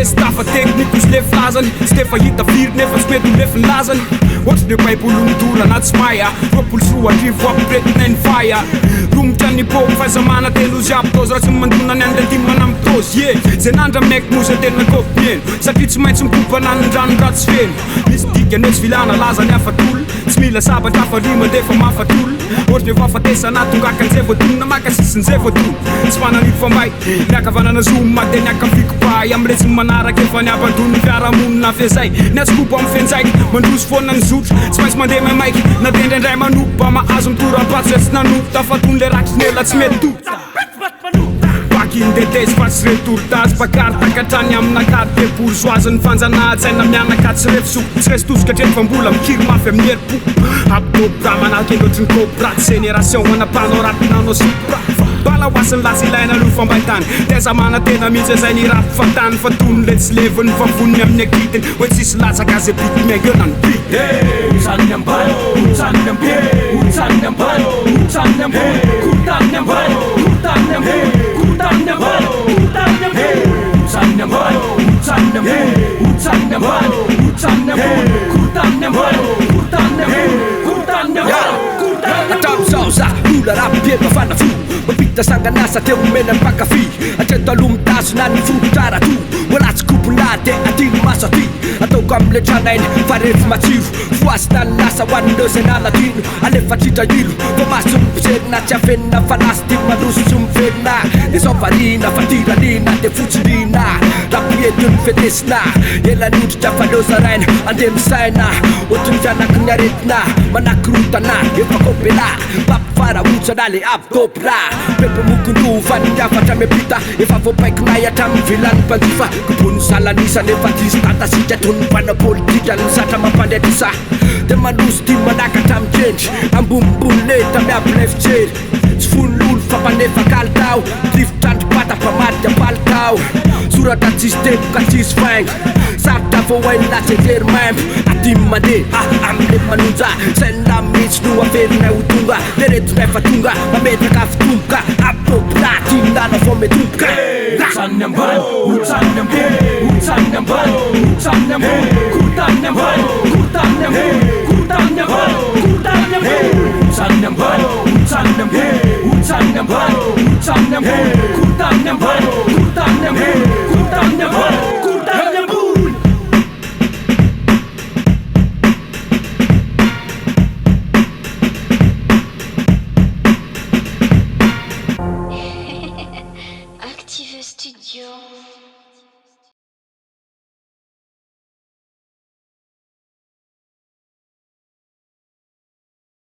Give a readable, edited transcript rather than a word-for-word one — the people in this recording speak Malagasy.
stafa teknikus le filazany tsy de fahita firy nefa tsy mety le filazany ohatry le baiboly midora na tsy maya roapolo soa arivo ampiretina ny faya romotra ny poko fahazamana telo zy apitozy raha tsy mandona ny andradimana mitozy ye zay nandra maiky moza tena kopien satria tsy maintsy mikopana ny ranondraha tsy feno misy dikany hoe tsy vilana laza ny afatolo tsy mila sabatra afarima defa mafatolo ohatry le fafatesana tongakan'izay voatonona makasisin'izay voatono tsy fananiry fambay miakavanana zomy mateny akavikopa am'le tsy manaraka efa ny abadony fiarahamonina fiazay ny atsikopo amin'ny fenjaiky mandroso foana ny zotro tsy maintsy mandeha maimaiky na de indraindray manopo mahazo mitoram-patso tsy nanopo tafatony le rakitry nela tsy mety toto indetesy fa tsy retortazy bakary takatrany aminakary de bourgeoisy ny fanjanahantsaina mianakatsy refisoko tsy resy tosoka hatreny fa mbola mikiry mafy amin'ny heripo abdobra manahaky loatriny coprat génération manapano ratinano sipra bala hoasiny lasy ilaina alo fambaitany teza mana tena mihitsy zay ny rapy fatany fa tony le tsy leviny vavoniny amin'ny akitiny hoe tsisy latsaka azy bity miaingena ny bity Utsanny ambany, utsanny ambony, utsanny ambany, utsanny ambony, kurtanny ambany, kurtanny ambony, kurtanny ambany, kurtanny ambony, utsanny ambany, utsanny ambony, utsanny ambany, utsanny ambony, kurtanny ambany, kurtanny ambony, kurtanny ambany, kurtanny ambony. Atapzao za lula rap bie mafana fu mapita sanganasa teo mena mpakafi atreto aloha mitazona ny fototrara to mbola tsy kopona de atiny maso aty ataoko am'le tranainy fa rehefa matsiro foasina ny lasa hoan'ireo zay naladino alefa tritra ilo fa maso mipiserina tsy afenina fa lasy ty maloso tsy mivelona de zao varina fa tiralina de fotsilina rapietony fetesina elany odritra fa leo zaraina ande misaina ohatriny fianaky ny aretina manakirotana efa kopela papifara otsana le abdopra pepe mokondova ny afatra mepita efa voapaikinay hatramin'ny vilany mpanjifa kobony salanisa nefa tisy tatasika tony mpana politika ny satra mampandriatrisa de manoso ty manaka hatramitendry ambonimbony leta miabilefitsery tsy fon'olo fampanefa kalitao drifotrandripata mpamadika palitao soratra tsisy tempoka tsisy faingy sarotra voainy latsejery maimbo atimy mandeha am'le manonja sainina mihitsy no averina ho tonga de retinay fa tonga mametraka fitomboka abdo